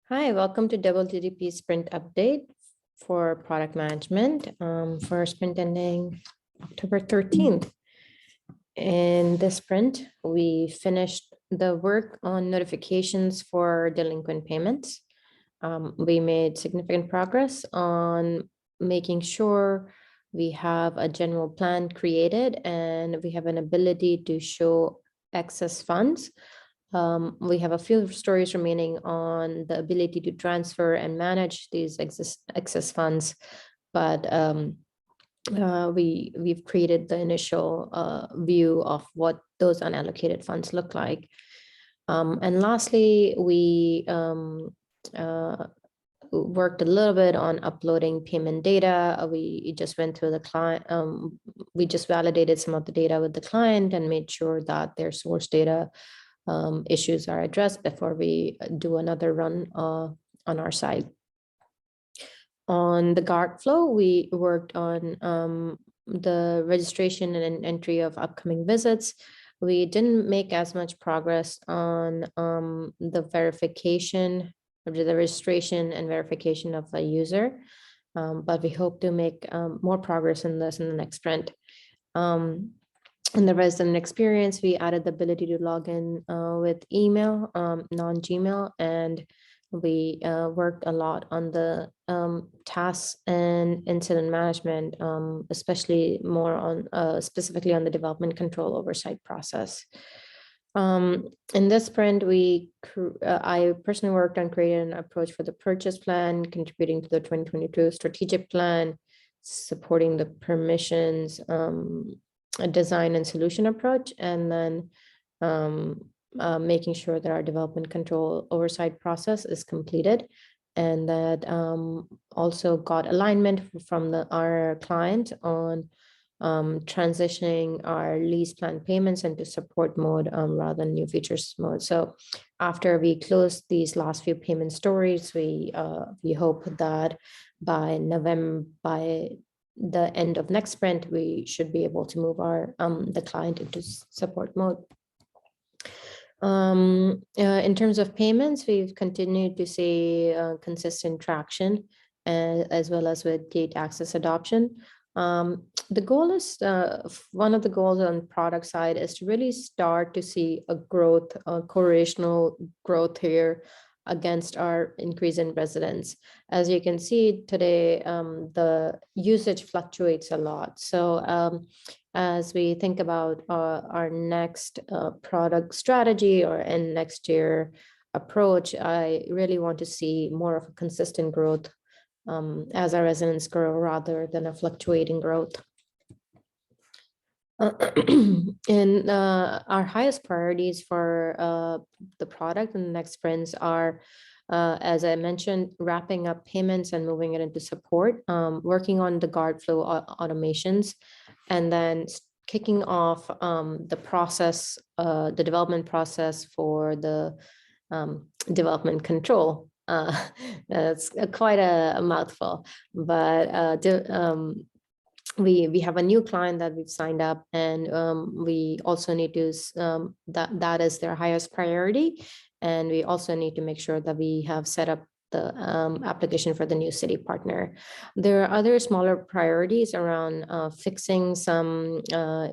Hi, welcome to WTDP Sprint Update for Product Management for sprint ending October 13th. In this sprint, we finished the work on notifications for delinquent payments. We made significant progress on making sure we have a general plan created and we have an ability to show excess funds. We have a few stories remaining on the ability to transfer and manage these excess funds, but we've created the initial view of what those unallocated funds look like. And lastly, we worked a little bit on uploading payment data. We just went through the client. We just validated some of the data with the client and made sure that their source data issues are addressed before we do another run on our side. On the guard flow, we worked on the registration and entry of upcoming visits. We didn't make as much progress on the verification, or the registration and verification of a user, but we hope to make more progress in this in the next sprint. In the resident experience, we added the ability to log in with email, non-Gmail, and we worked a lot on the tasks and incident management, especially more on specifically on the development control oversight process. In this sprint, I personally worked on creating an approach for the purchase plan, contributing to the 2022 strategic plan, supporting the permissions, a design and solution approach, and then making sure that our development control oversight process is completed, and that also got alignment from our client on transitioning our lease plan payments into support mode rather than new features mode. So after we close these last few payment stories, we hope that by the end of next sprint, we should be able to move our the client into support mode. In terms of payments, we've continued to see consistent traction, as well as with gate access adoption. The goal is, one of the goals on product side is to really start to see a growth, a correlational growth here against our increase in residents. As you can see today, the usage fluctuates a lot. So as we think about our next product strategy and next year approach, I really want to see more of a consistent growth as our residents grow rather than a fluctuating growth. And our highest priorities for the product in the next sprints are, as I mentioned, wrapping up payments and moving it into support, working on the guard flow automations, and then kicking off the process, the development process for the development control. That's quite a mouthful, but we have a new client that we've signed up, and we also need to that is their highest priority, and we also need to make sure that we have set up the application for the new city partner. There are other smaller priorities around fixing some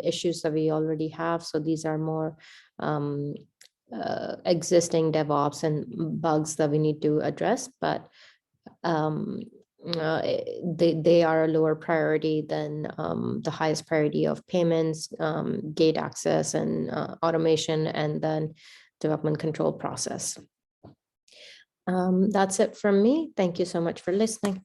issues that we already have. So these are more existing DevOps and bugs that we need to address, but they are a lower priority than the highest priority of payments, gate access, and automation, and then development control process. That's it from me. Thank you so much for listening.